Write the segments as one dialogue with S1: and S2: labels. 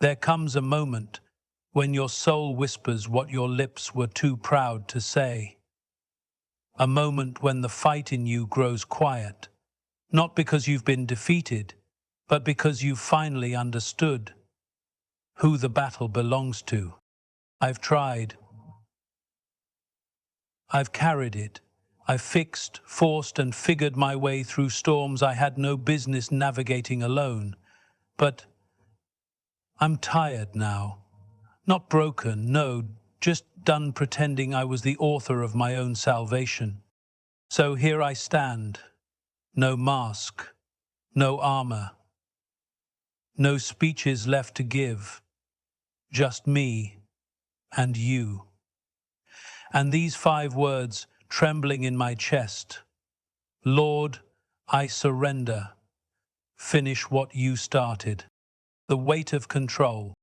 S1: There comes a moment when your soul whispers what your lips were too proud to say. A moment when the fight in you grows quiet, not because you've been defeated, but because you've finally understood who the battle belongs to. I've tried. I've carried it. I've fixed, forced, and figured my way through storms I had no business navigating alone. But I'm tired now. Not broken, no, just done pretending I was the author of my own salvation. So here I stand. No mask, no armor, no speeches left to give. Just me and you. And these 5 words trembling in my chest. Lord, I surrender. Finish what you started. The weight of control.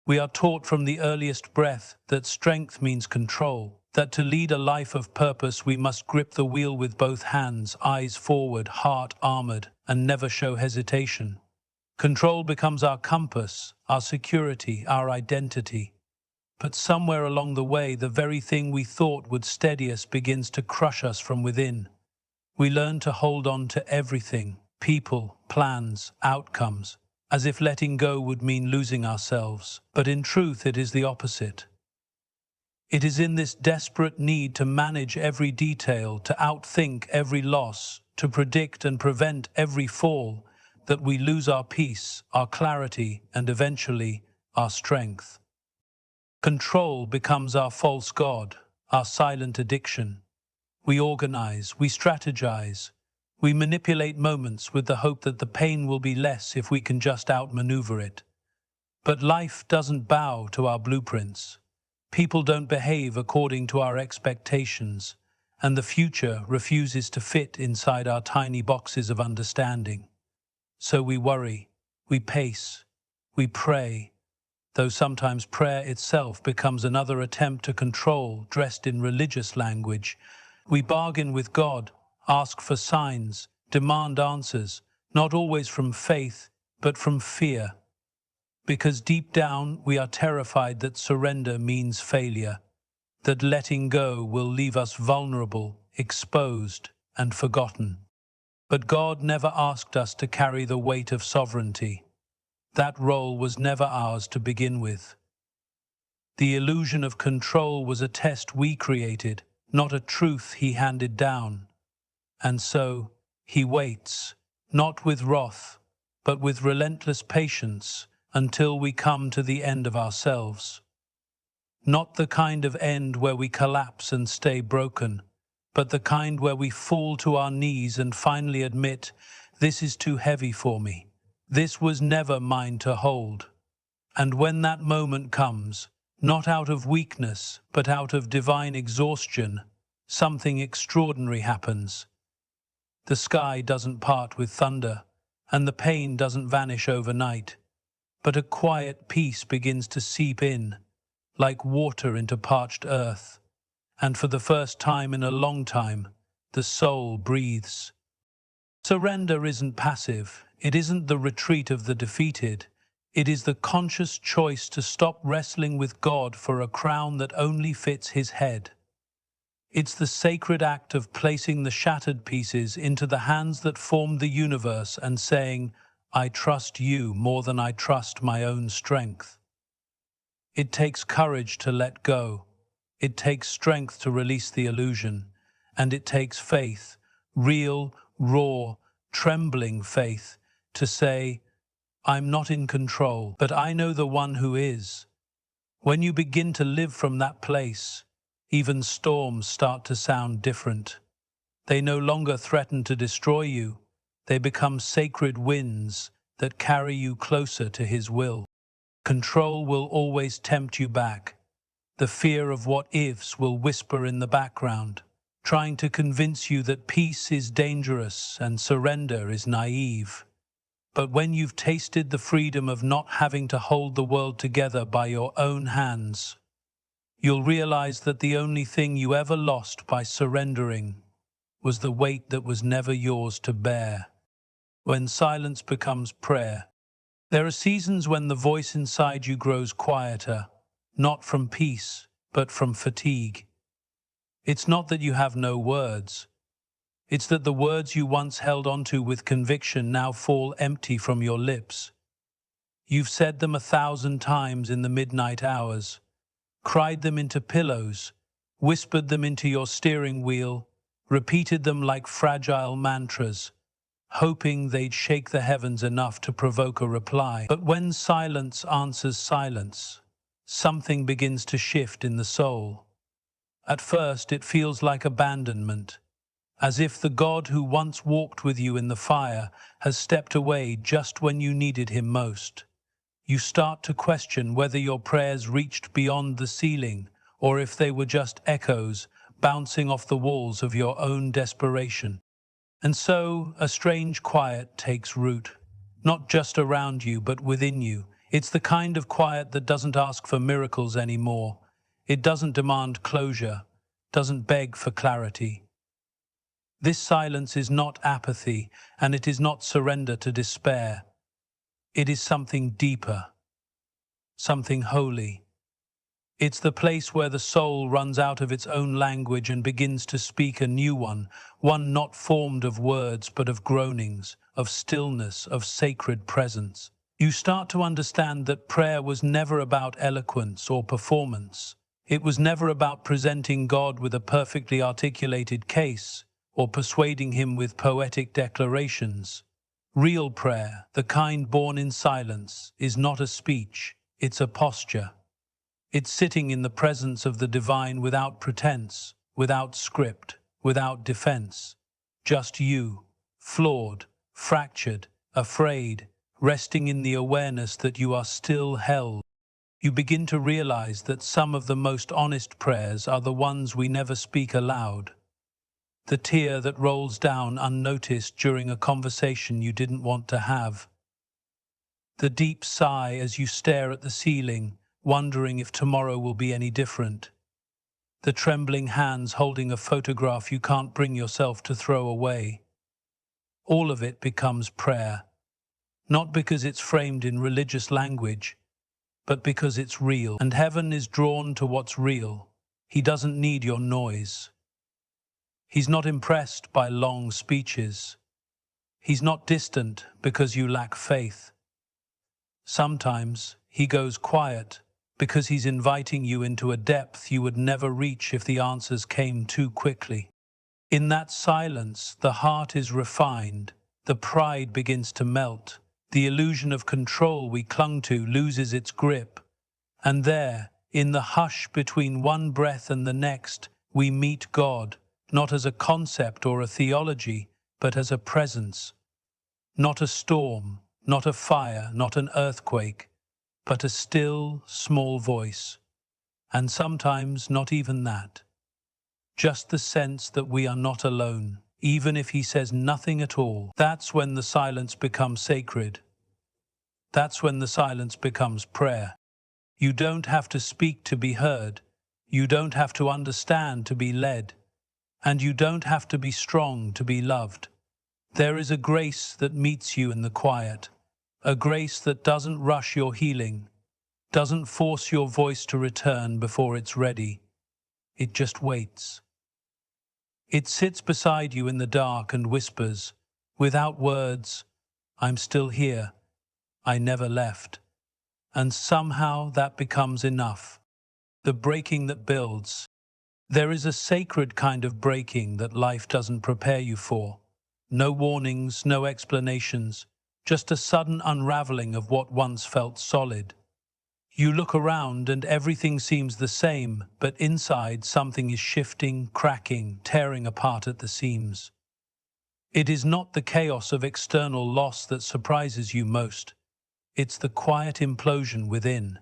S1: We are taught from the earliest breath that strength means control, that to lead a life of purpose we must grip the wheel with both hands, eyes forward, heart armored, and never show hesitation. Control becomes our compass, our security, our identity. But somewhere along the way, the very thing we thought would steady us begins to crush us from within. We learn to hold on to everything, people, plans, outcomes, as if letting go would mean losing ourselves. But in truth, it is the opposite. It is in this desperate need to manage every detail, to outthink every loss, to predict and prevent every fall, that we lose our peace, our clarity, and eventually our strength. Control becomes our false god, our silent addiction. We organize, we strategize, we manipulate moments with the hope that the pain will be less if we can just outmaneuver it. But life doesn't bow to our blueprints. People don't behave according to our expectations, and the future refuses to fit inside our tiny boxes of understanding. So we worry, we pace, we pray, though sometimes prayer itself becomes another attempt to control dressed in religious language. We bargain with God, ask for signs, demand answers, not always from faith, but from fear. Because deep down we are terrified that surrender means failure, that letting go will leave us vulnerable, exposed, and forgotten. But God never asked us to carry the weight of sovereignty. That role was never ours to begin with. The illusion of control was a test we created, not a truth He handed down. And so, He waits, not with wrath, but with relentless patience, until we come to the end of ourselves. Not the kind of end where we collapse and stay broken, but the kind where we fall to our knees and finally admit, this is too heavy for me. This was never mine to hold. And when that moment comes, not out of weakness, but out of divine exhaustion, something extraordinary happens. The sky doesn't part with thunder, and the pain doesn't vanish overnight, but a quiet peace begins to seep in, like water into parched earth, and for the first time in a long time, the soul breathes. Surrender isn't passive. It isn't the retreat of the defeated. It is the conscious choice to stop wrestling with God for a crown that only fits His head. It's the sacred act of placing the shattered pieces into the hands that formed the universe and saying, I trust you more than I trust my own strength. It takes courage to let go. It takes strength to release the illusion. And it takes faith, real, raw, trembling faith, to say, I'm not in control, but I know the one who is. When you begin to live from that place, even storms start to sound different. They no longer threaten to destroy you. They become sacred winds that carry you closer to His will. Control will always tempt you back. The fear of what-ifs will whisper in the background, trying to convince you that peace is dangerous and surrender is naive. But when you've tasted the freedom of not having to hold the world together by your own hands, you'll realize that the only thing you ever lost by surrendering was the weight that was never yours to bear. When silence becomes prayer, There are seasons when the voice inside you grows quieter, not from peace, but from fatigue. It's not that you have no words. It's that the words you once held onto with conviction now fall empty from your lips. You've said them 1,000 times in the midnight hours, cried them into pillows, whispered them into your steering wheel, repeated them like fragile mantras, hoping they'd shake the heavens enough to provoke a reply. But when silence answers silence, something begins to shift in the soul. At first, it feels like abandonment, as if the God who once walked with you in the fire has stepped away just when you needed him most. You start to question whether your prayers reached beyond the ceiling, or if they were just echoes bouncing off the walls of your own desperation. And so a strange quiet takes root, not just around you, but within you. It's the kind of quiet that doesn't ask for miracles anymore. It doesn't demand closure, doesn't beg for clarity. This silence is not apathy, and it is not surrender to despair. It is something deeper, something holy. It's the place where the soul runs out of its own language and begins to speak a new one not formed of words but of groanings, of stillness, of sacred presence. You start to understand that prayer was never about eloquence or performance. It was never about presenting God with a perfectly articulated case or persuading him with poetic declarations. Real prayer, the kind born in silence, is not a speech, it's a posture. It's sitting in the presence of the divine without pretense, without script, without defense. Just you, flawed, fractured, afraid, resting in the awareness that you are still held. You begin to realize that some of the most honest prayers are the ones we never speak aloud. The tear that rolls down unnoticed during a conversation you didn't want to have. The deep sigh as you stare at the ceiling, wondering if tomorrow will be any different. The trembling hands holding a photograph you can't bring yourself to throw away. All of it becomes prayer, not because it's framed in religious language, but because it's real. And heaven is drawn to what's real. He doesn't need your noise. He's not impressed by long speeches. He's not distant because you lack faith. Sometimes he goes quiet because he's inviting you into a depth you would never reach if the answers came too quickly. In that silence, the heart is refined, the pride begins to melt, the illusion of control we clung to loses its grip, and there, in the hush between one breath and the next, we meet God, not as a concept or a theology, but as a presence. Not a storm, not a fire, not an earthquake, but a still, small voice. And sometimes not even that. Just the sense that we are not alone, even if he says nothing at all. That's when the silence becomes sacred. That's when the silence becomes prayer. You don't have to speak to be heard. You don't have to understand to be led. And you don't have to be strong to be loved. There is a grace that meets you in the quiet. A grace that doesn't rush your healing, doesn't force your voice to return before it's ready. It just waits. It sits beside you in the dark and whispers, without words, I'm still here. I never left. And somehow that becomes enough. The breaking that builds. There is a sacred kind of breaking that life doesn't prepare you for. No warnings, no explanations. Just a sudden unraveling of what once felt solid. You look around and everything seems the same, but inside something is shifting, cracking, tearing apart at the seams. It is not the chaos of external loss that surprises you most. It's the quiet implosion within.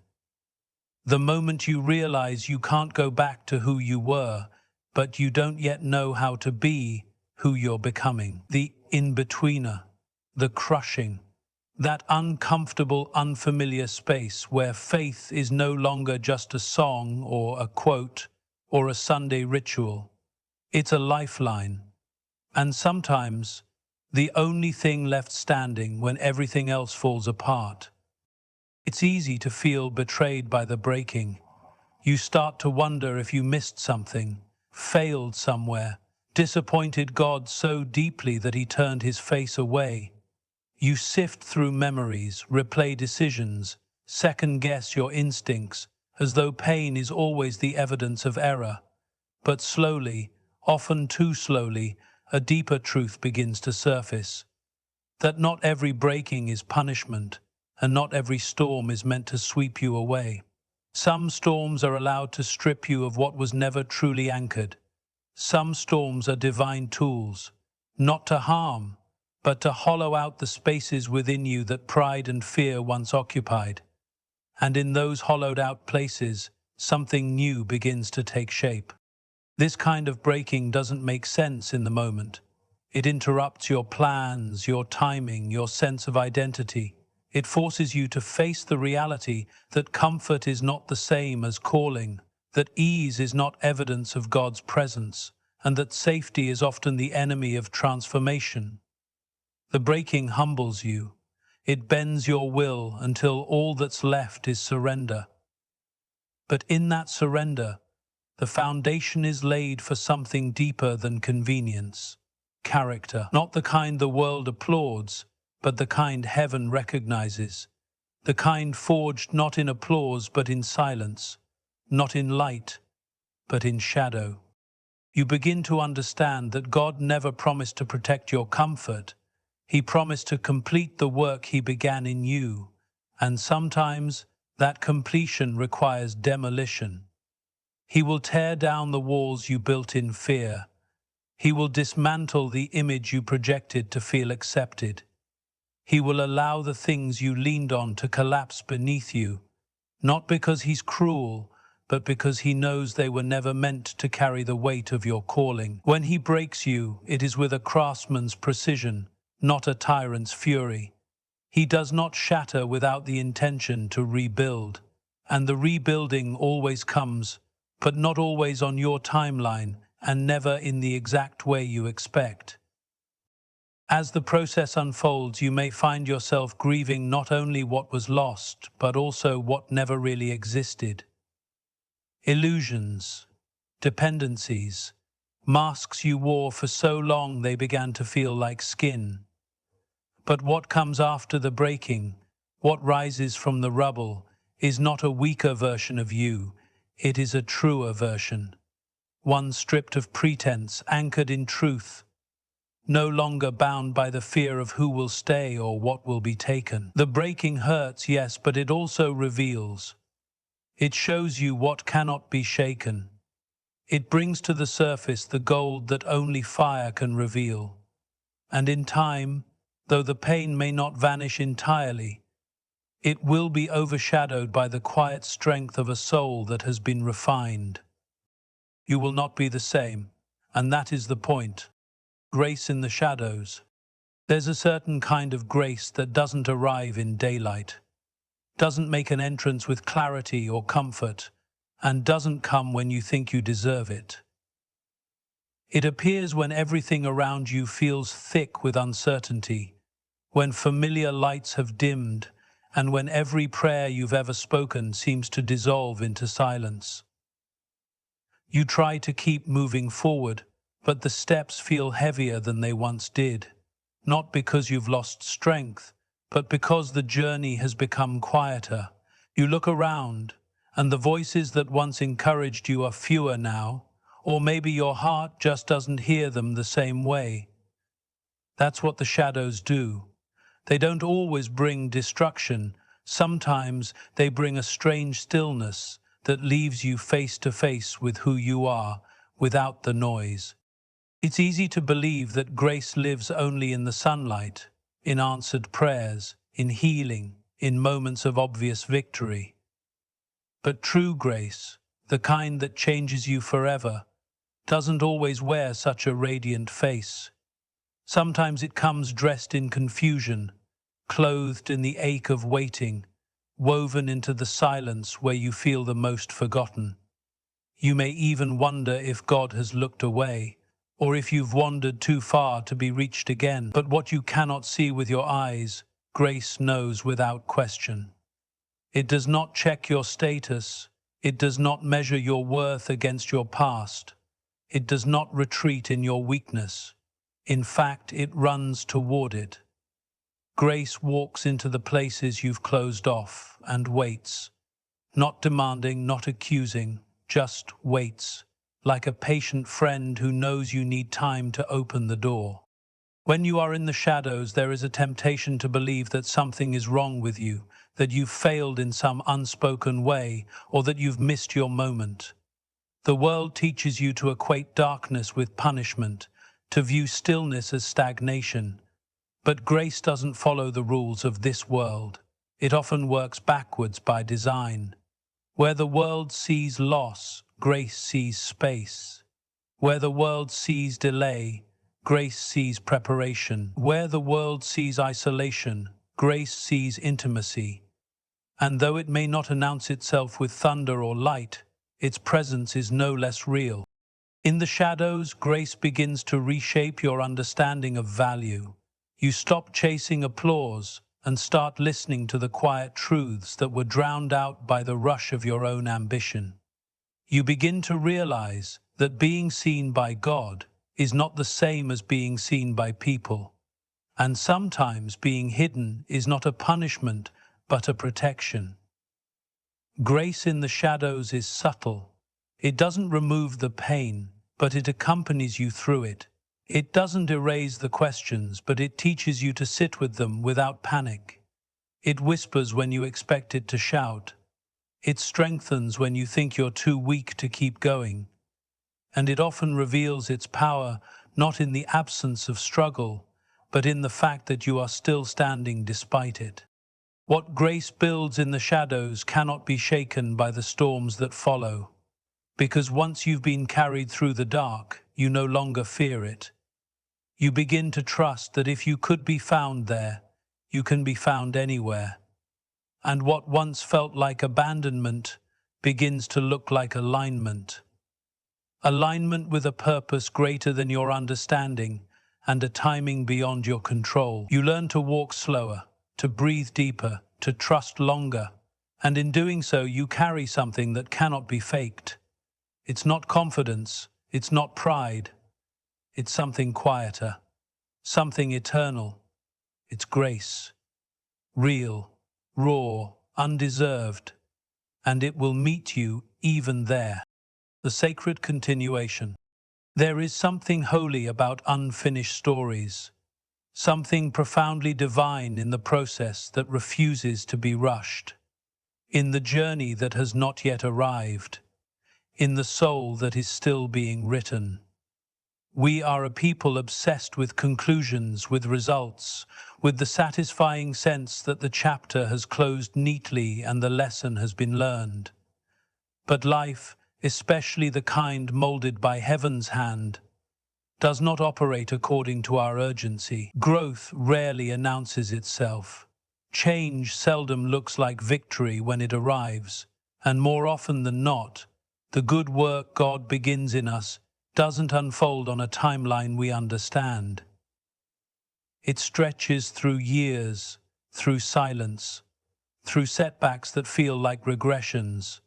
S1: The moment you realize you can't go back to who you were, but you don't yet know how to be who you're becoming. The in-betweener. The crushing, that uncomfortable, unfamiliar space where faith is no longer just a song or a quote or a Sunday ritual. It's a lifeline, and sometimes the only thing left standing when everything else falls apart. It's easy to feel betrayed by the breaking. You start to wonder if you missed something, failed somewhere, disappointed God so deeply that he turned his face away. You sift through memories, replay decisions, second-guess your instincts, as though pain is always the evidence of error. But slowly, often too slowly, a deeper truth begins to surface. That not every breaking is punishment, and not every storm is meant to sweep you away. Some storms are allowed to strip you of what was never truly anchored. Some storms are divine tools, not to harm, but to hollow out the spaces within you that pride and fear once occupied. And in those hollowed-out places, something new begins to take shape. This kind of breaking doesn't make sense in the moment. It interrupts your plans, your timing, your sense of identity. It forces you to face the reality that comfort is not the same as calling, that ease is not evidence of God's presence, and that safety is often the enemy of transformation. The breaking humbles you. It bends your will until all that's left is surrender. But in that surrender, the foundation is laid for something deeper than convenience. Character, not the kind the world applauds, but the kind heaven recognizes. The kind forged not in applause but in silence, not in light, but in shadow. You begin to understand that God never promised to protect your comfort. He promised to complete the work he began in you, and sometimes that completion requires demolition. He will tear down the walls you built in fear. He will dismantle the image you projected to feel accepted. He will allow the things you leaned on to collapse beneath you, not because he's cruel, but because he knows they were never meant to carry the weight of your calling. When he breaks you, it is with a craftsman's precision, not a tyrant's fury. He does not shatter without the intention to rebuild. And the rebuilding always comes, but not always on your timeline, and never in the exact way you expect. As the process unfolds, you may find yourself grieving not only what was lost, but also what never really existed. Illusions, dependencies, masks you wore for so long they began to feel like skin. But what comes after the breaking, what rises from the rubble, is not a weaker version of you, it is a truer version. One stripped of pretense, anchored in truth, no longer bound by the fear of who will stay or what will be taken. The breaking hurts, yes, but it also reveals. It shows you what cannot be shaken. It brings to the surface the gold that only fire can reveal. And in time, though the pain may not vanish entirely, it will be overshadowed by the quiet strength of a soul that has been refined. You will not be the same, and that is the point. Grace in the shadows. There's a certain kind of grace that doesn't arrive in daylight, doesn't make an entrance with clarity or comfort, and doesn't come when you think you deserve it. It appears when everything around you feels thick with uncertainty, when familiar lights have dimmed, and when every prayer you've ever spoken seems to dissolve into silence. You try to keep moving forward, but the steps feel heavier than they once did, not because you've lost strength, but because the journey has become quieter. You look around, and the voices that once encouraged you are fewer now, or maybe your heart just doesn't hear them the same way. That's what the shadows do. They don't always bring destruction. Sometimes they bring a strange stillness that leaves you face to face with who you are, without the noise. It's easy to believe that grace lives only in the sunlight, in answered prayers, in healing, in moments of obvious victory. But true grace, the kind that changes you forever, doesn't always wear such a radiant face. Sometimes it comes dressed in confusion, clothed in the ache of waiting, woven into the silence where you feel the most forgotten. You may even wonder if God has looked away, or if you've wandered too far to be reached again. But what you cannot see with your eyes, grace knows without question. It does not check your status. It does not measure your worth against your past. It does not retreat in your weakness. In fact, it runs toward it. Grace walks into the places you've closed off and waits. Not demanding, not accusing, just waits, like a patient friend who knows you need time to open the door. When you are in the shadows, there is a temptation to believe that something is wrong with you, that you've failed in some unspoken way, or that you've missed your moment. The world teaches you to equate darkness with punishment, to view stillness as stagnation. But grace doesn't follow the rules of this world. It often works backwards by design. Where the world sees loss, grace sees space. Where the world sees delay, grace sees preparation. Where the world sees isolation, grace sees intimacy. And though it may not announce itself with thunder or light, its presence is no less real. In the shadows, grace begins to reshape your understanding of value. You stop chasing applause and start listening to the quiet truths that were drowned out by the rush of your own ambition. You begin to realize that being seen by God is not the same as being seen by people. And sometimes being hidden is not a punishment, but a protection. Grace in the shadows is subtle. It doesn't remove the pain, but it accompanies you through it. It doesn't erase the questions, but it teaches you to sit with them without panic. It whispers when you expect it to shout. It strengthens when you think you're too weak to keep going. And it often reveals its power not in the absence of struggle, but in the fact that you are still standing despite it. What grace builds in the shadows cannot be shaken by the storms that follow, because once you've been carried through the dark, you no longer fear it. You begin to trust that if you could be found there, you can be found anywhere. And what once felt like abandonment begins to look like alignment. Alignment with a purpose greater than your understanding and a timing beyond your control. You learn to walk slower, to breathe deeper, to trust longer, and in doing so you carry something that cannot be faked. It's not confidence, it's not pride, it's something quieter, something eternal. It's grace, real, raw, undeserved, and it will meet you even there. The sacred continuation. There is something holy about unfinished stories, something profoundly divine in the process that refuses to be rushed, in the journey that has not yet arrived, in the soul that is still being written. We are a people obsessed with conclusions, with results, with the satisfying sense that the chapter has closed neatly and the lesson has been learned. But life, especially the kind molded by heaven's hand, does not operate according to our urgency. Growth rarely announces itself. Change seldom looks like victory when it arrives, and more often than not, the good work God begins in us doesn't unfold on a timeline we understand. It stretches through years, through silence, through setbacks that feel like regressions,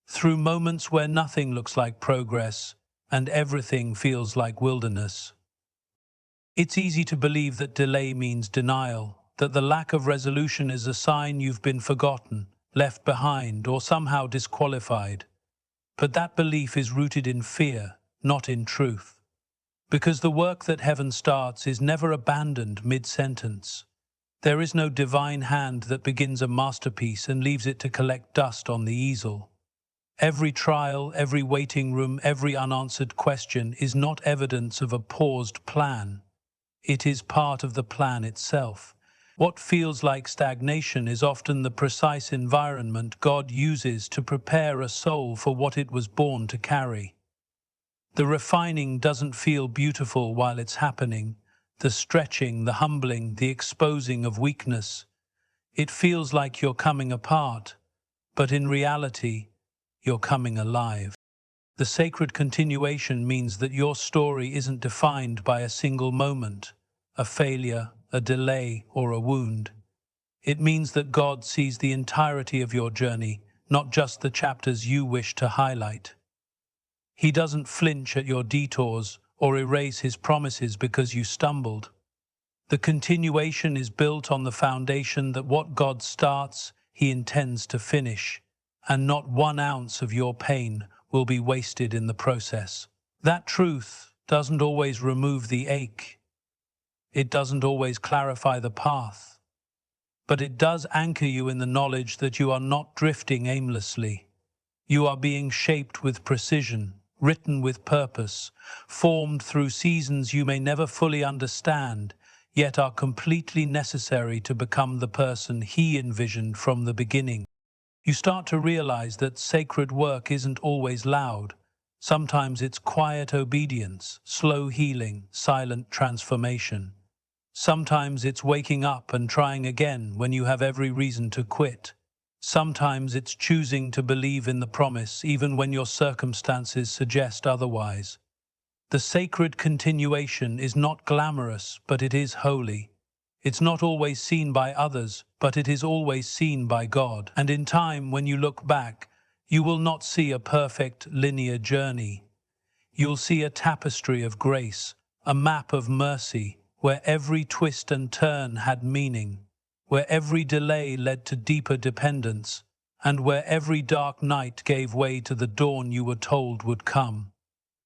S1: through moments where nothing looks like progress and everything feels like wilderness. It's easy to believe that delay means denial, that the lack of resolution is a sign you've been forgotten, left behind, or somehow disqualified. But that belief is rooted in fear, not in truth. Because the work that heaven starts is never abandoned mid-sentence. There is no divine hand that begins a masterpiece and leaves it to collect dust on the easel. Every trial, every waiting room, every unanswered question is not evidence of a paused plan. It is part of the plan itself. What feels like stagnation is often the precise environment God uses to prepare a soul for what it was born to carry. The refining doesn't feel beautiful while it's happening, the stretching, the humbling, the exposing of weakness. It feels like you're coming apart, but in reality, you're coming alive. The sacred continuation means that your story isn't defined by a single moment, a failure, a delay, or a wound. It means that God sees the entirety of your journey, not just the chapters you wish to highlight. He doesn't flinch at your detours or erase his promises because you stumbled. The continuation is built on the foundation that what God starts, he intends to finish, and not 1 ounce of your pain will be wasted in the process. That truth doesn't always remove the ache. It doesn't always clarify the path, but it does anchor you in the knowledge that you are not drifting aimlessly. You are being shaped with precision, written with purpose, formed through seasons you may never fully understand, yet are completely necessary to become the person he envisioned from the beginning. You start to realize that sacred work isn't always loud. Sometimes it's quiet obedience, slow healing, silent transformation. Sometimes it's waking up and trying again when you have every reason to quit. Sometimes it's choosing to believe in the promise even when your circumstances suggest otherwise. The sacred continuation is not glamorous, but it is holy. It's not always seen by others, but it is always seen by God. And in time, when you look back, you will not see a perfect linear journey. You'll see a tapestry of grace, a map of mercy, where every twist and turn had meaning, where every delay led to deeper dependence, and where every dark night gave way to the dawn you were told would come,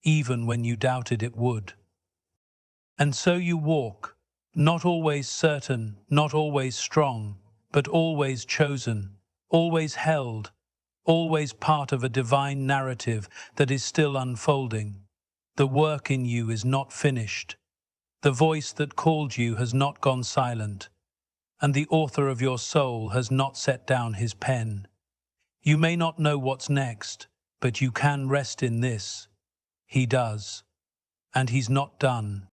S1: even when you doubted it would. And so you walk, not always certain, not always strong, but always chosen, always held, always part of a divine narrative that is still unfolding. The work in you is not finished. The voice that called you has not gone silent, and the author of your soul has not set down his pen. You may not know what's next, but you can rest in this. He does, and he's not done.